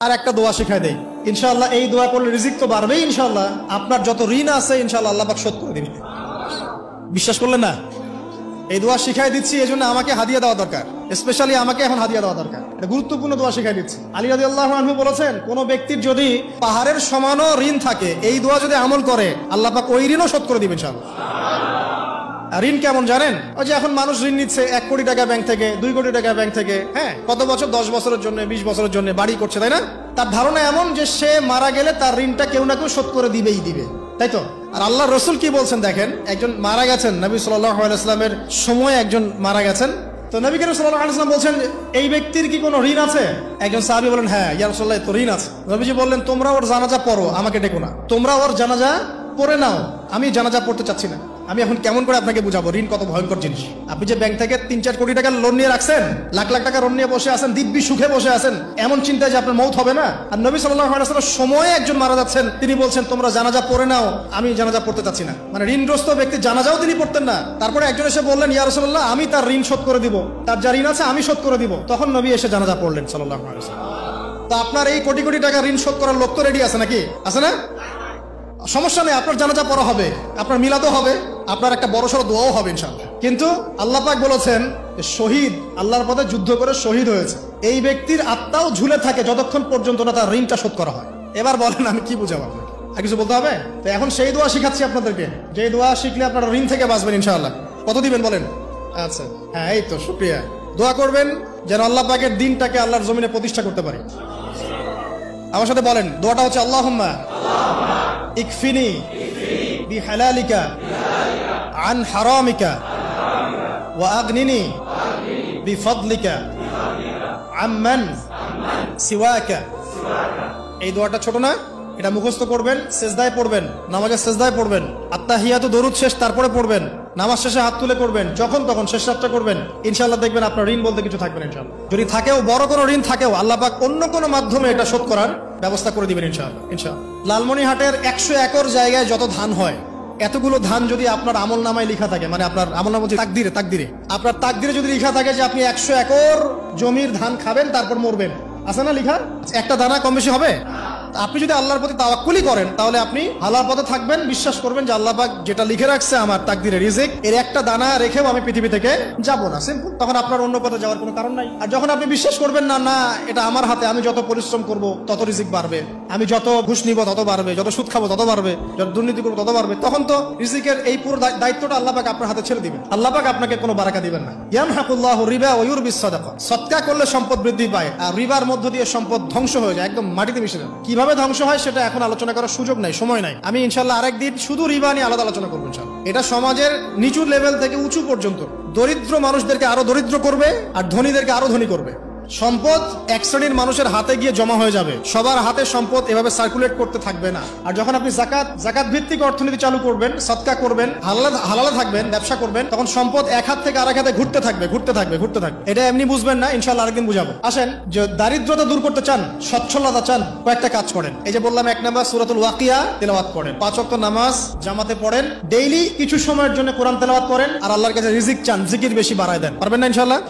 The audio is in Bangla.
আর একটা দোয়া শিখাই দেই, ইনশাআল্লাহ এই দোয়া করলে রিজিক তো বাড়বেই ইনশাআল্লাহ, আপনার যত ঋণ আছে ইনশাআল্লাহ আল্লাহ পাক শোধ করে দিবে। বিশ্বাস করলেন না? এই দোয়া শিখাই দিচ্ছি, এই জন্য আমাকে হাদিয়া দেওয়া দরকার, স্পেশালি আমাকে এখন হাদিয়া দেওয়া দরকার। এটা গুরুত্বপূর্ণ দোয়া শিখাই দিচ্ছি। আলী রাদিয়াল্লাহু আনহু বলেছেন, কোন ব্যক্তির যদি পাহাড়ের সমানও ঋণ থাকে, এই দোয়া যদি আমল করে আল্লাহ পাক ওই ঋণও শোধ করে দিবেন ইনশাআল্লাহ। ঋণ কেমন জানেন? ওই যে এখন মানুষ ঋণ নিচ্ছে 1 কোটি টাকা ব্যাংক থেকে, 2 কোটি টাকা ব্যাংক থেকে, হ্যাঁ, কত বছর, 10 বছরের জন্য, 20 বছরের জন্য বাড়ি করছে, তাই না? তার ধারণা এমন যে সে মারা গেলে তার ঋণটা কেউ না কেউ শোধ করে দিবেই দিবে, তাই তো? আর আল্লাহ রসুল কি বলছেন দেখেন, একজন মারা গেছেন, নবী সাল্লাল্লাহু আলাইহি ওয়াসাল্লামের সময় একজন মারা গেছেন, তো নবী করিম সাল্লাল্লাহু আলাইহি ওয়াসাল্লাম বলছেন, এই ব্যক্তির কি কোনো ঋণ আছে? একজন সাহাবী বলেন, হ্যাঁ ইয়া রাসূলুল্লাহ, তো ঋণ আছে। নবীজি বললেন, তোমরা ওর জানাজা পড়ো, আমাকে ডেকো না, তোমরা ওর জানাজা পড়ে নাও, আমি জানাজা পড়তে চাচ্ছি না। আমি এখন কেমন করে আপনাকে বুঝাবো ঋণ কত ভয়ঙ্কর জিনিস? আপনি যে ব্যাংক থেকে 3-4 কোটি টাকার লোন নিয়ে রাখছেন, লাখ লাখ টাকা লোন নিয়ে বসে আছেন, দিব্যি সুখে বসে আছেন, এমন চিন্তায় যে আপনার মৌত হবে না। আর নবী সাল্লাল্লাহু আলাইহি ওয়াসাল্লাম সময়ে একজন মারা যাচ্ছেন, তিনি বলছেন তোমরা জানাজা পড়ে নাও, আমি জানাজা পড়তে চাচ্ছি না। মানে ঋণগ্রস্ত ব্যক্তি জানাজাও তিনি পড়তেন না। তারপরে একজন এসে বললেন, ইয়া রাসূলুল্লাহ, আমি তার ঋণ শোধ করে দিব, তার যা ঋণ আছে আমি শোধ করে দিব। তখন নবী এসে জানাজা পড়লেন সাল্লাল্লাহু আলাইহি ওয়াসাল্লাম। তো আপনার এই কোটি কোটি টাকা ঋণ শোধ করার লোক তো রেডি আছে নাকি? আছে না? সমস্যা নেই, আপনার জানাজা পড়া হবে, আপনার মিলাদও হবে, আপনার একটা বড়সড় দোয়াও হবে ইনশাআল্লাহ। কিন্তু আল্লাহ পাক বলেছেন, শহীদ, আল্লাহর পথে যুদ্ধ করে শহীদ হয়েছে, এই ব্যক্তির আত্মাও ঝুলে থাকে যতক্ষণ পর্যন্ত না তার ঋণটা শোধ করা হয়। এবার বলেন আমি কি বুঝাবো আপনাকে? আর কিছু বলতে হবে? তো এখন সেই দোয়া শিখাচ্ছি আপনাদেরকে, যে দোয়া শিখলে আপনারা ঋণ থেকে বাঁচবেন ইনশাআল্লাহ। কত দিবেন বলেন? আচ্ছা, হ্যাঁ, এই তো, শুকরিয়া। দোয়া করবেন যেন আল্লাহ পাকের দিনটাকে আল্লাহর জমিনে প্রতিষ্ঠা করতে পারি। আমার সাথে বলেন, দোয়াটা হচ্ছে, আল্লাহুম্মা ইকফিনি বিহালালিকা আন হারামিকা ওয়া আগনিনি বিফদলিকা আম্মান সিওয়াকা। এই দোয়াটা ছোট না? এটা মুখস্থ করবেন, সেজদায় পড়বেন, নামাজের সেজদায় পড়বেন, আত্তাহিয়াতু দরুদ শেষ তারপরে পড়বেন, নামাজ শেষে হাত তুলে করবেন, যখন তখন শেষ রাতটা করবেন, ইনশাআল্লাহ দেখবেন আপনার ঋণ বলতে কিছু থাকবে না ইনশাআল্লাহ। যদি থাকেও, বড় কোনো ঋণ থাকেও, আল্লাহ পাক অন্য কোনো মাধ্যমে এটা শোধ করার ব্যবস্থা করে দিবেন ইনশাআল্লাহ। ইনশাআল্লাহ লালমনিরহাটের 100 একর জায়গায় যত ধান হয়, এতগুলো ধান যদি আপনার আমল নামায় লেখা থাকে, মানে আপনার আমল নামা তাকদিরে আপনার তাকদিরে যদি লেখা থাকে যে আপনি 100 একর জমির ধান খাবেন তারপর মরবেন, আছে না লেখা? একটা দানা কম বেশি হবে? আপনি যদি আল্লাহর প্রতি তাওয়াক্কুলি করেন, তাহলে আপনি হালাল পথে থাকবেন, বিশ্বাস করবেন যে আল্লাহ পাক যেটা লিখে রাখছে আমার তাকদিরে রিজিক, এর একটা দানা রেখেও আমি পৃথিবী থেকে যাব না, সিম্পল। তখন আপনার অন্য পথে যাওয়ার কোনো কারণ নাই। আর যখন আপনি বিশ্বাস করবেন না, না এটা আমার হাতে, আমি যত পরিশ্রম করব তত রিজিক বাড়বে, আমি যত ঘুষ নিব তত বাড়বে, যত সুদ খাবো তত বাড়বে, যত দুর্নীতি করবো তত বাড়বে, তখন তো রিজিকের এই পুরো দায়িত্বটা আল্লাহ পাক আপনার হাতে ছেড়ে দিবেন। আল্লাহ পাক আপনাকে কোনো বারাকা দিবেন না। ইয়ামহাকুল্লাহু রিবা ওয়া ইউরবিস সাদাকা। সদকা করলে সম্পদ বৃদ্ধি পায়, আর রিবার মধ্য দিয়ে সম্পদ ধ্বংস হয়ে যায়, একদম মাটিতে মিশে যায়। কিভাবে ধ্বংস হয় সেটা এখন আলোচনা করার সুযোগ নাই, সময় নাই। আমি ইনশাআল্লাহ আরেকদিন শুধু রিবা নিয়ে আলাদা আলোচনা করবো ইনশাআল্লাহ। এটা সমাজের নিচু লেভেল থেকে উঁচু পর্যন্ত দরিদ্র মানুষদেরকে আরো দরিদ্র করবে, আর ধনীদেরকে আরো ধনী করবে। সম্পদ এক শ্রেণীর মানুষের হাতে গিয়ে জমা হয়ে যাবে, সবার হাতে সম্পদ এভাবে সার্কুলেট করতে থাকবে না। আর যখন আপনি জাকাত ভিত্তিক অর্থনীতি চালু করবেন, সদকা করবেন, হালালে থাকবেন, ব্যবসা করবেন, তখন সম্পদ এক হাত থেকে আরেক হাতে ঘুরতে থাকবে। এটা এমনি বুঝবেন না, ইনশাআল্লাহ আরেকদিন বুঝাবো। আসেন, যে দারিদ্রতা দূর করতে চান, সচ্ছলতা চান, কয়েকটা কাজ করেন। এই যে বললাম, 1 নাম্বার সূরাতুল ওয়াকিয়া তেলাওয়াত করেন, 5 ওয়াক্ত নামাজ জামাতে পড়েন, ডেইলি কিছু সময়ের জন্য কোরআন তেলাওয়াত করেন, আর আল্লাহর কাছে রিজিক চান, জিকির বেশি বাড়ায় দেন। পারবেন না ইনশাআল্লাহ?